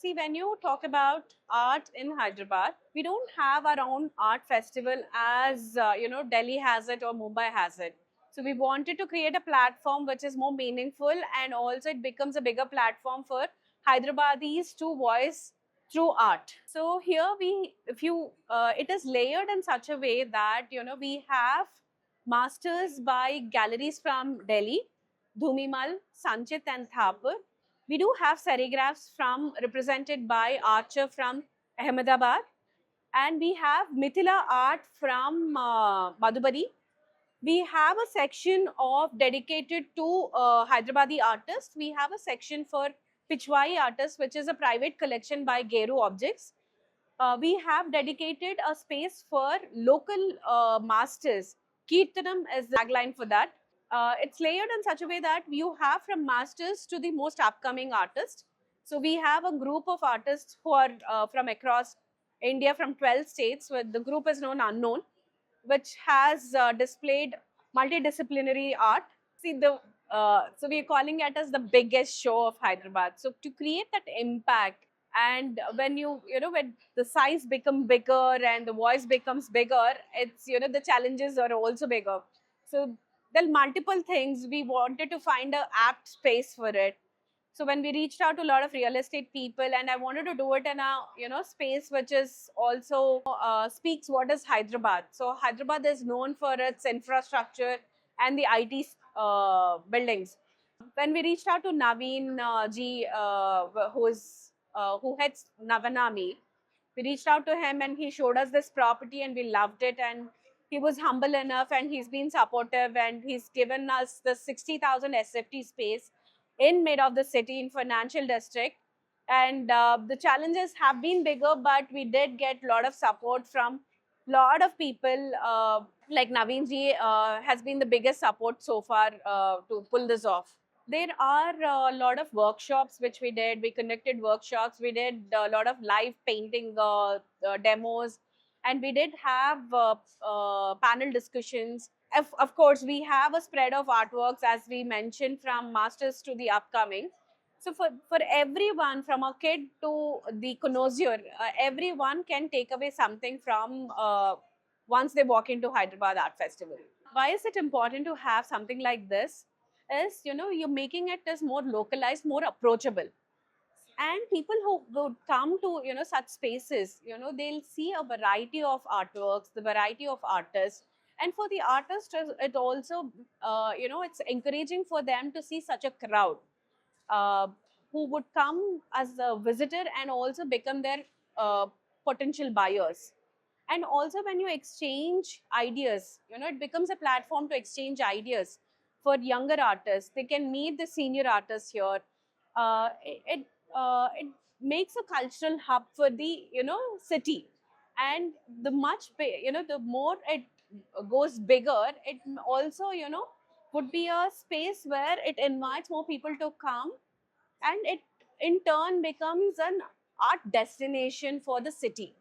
See, when you talk about art in Hyderabad, we don't have our own art festival as Delhi has it or Mumbai has it. So we wanted to create a platform which is more meaningful, and also it becomes a bigger platform for Hyderabadis to voice through art. So here it is layered in such a way that we have masters by galleries from Delhi, Dhumimal, Sanchit, and Thapar. We do have serigraphs from represented by Archer from Ahmedabad, and we have Mithila art from Madhubari. We have a section of dedicated to Hyderabadi artists. We have a section for Pichwai artists, which is a private collection by Geru Objects. We have dedicated a space for local masters. Kirtanam is the tagline for that. It's layered in such a way that you have from masters to the most upcoming artists. So we have a group of artists who are from across India from 12 states, where the group is known Unknown, which has displayed multidisciplinary art. See, so we're calling it as the biggest show of Hyderabad. So to create that impact, and when the size become bigger and the voice becomes bigger, it's the challenges are also bigger. So there are multiple things. We wanted to find a apt space for it. So when we reached out to a lot of real estate people, and I wanted to do it in a space which is also speaks what is Hyderabad. So Hyderabad is known for its infrastructure and the IT buildings. When we reached out to Naveen ji, who heads Navanami, we reached out to him and he showed us this property and we loved it, and he was humble enough and he's been supportive, and he's given us the 60,000 SFT space in mid of the city in financial district. And the challenges have been bigger, but we did get a lot of support from lot of people. Like Naveen ji has been the biggest support so far to pull this off. There are a lot of workshops which we did. We conducted workshops. We did a lot of live painting demos, and we did have panel discussions. Of course, we have a spread of artworks, as we mentioned, from masters to the upcoming. So for everyone, from a kid to the connoisseur, everyone can take away something from once they walk into Hyderabad Art Festival. Why is it important to have something like this? Is you're making it as more localized, more approachable, and people who would come to such spaces, they'll see a variety of artworks, the variety of artists. And for the artist, it also it's encouraging for them to see such a crowd uh, who would come as a visitor and also become their uh, potential buyers. And also when you exchange ideas, it becomes a platform to exchange ideas. For younger artists, they can meet the senior artists here. It makes a cultural hub for the city. And the more it goes bigger, it also would be a space where it invites more people to come, and it in turn becomes an art destination for the city.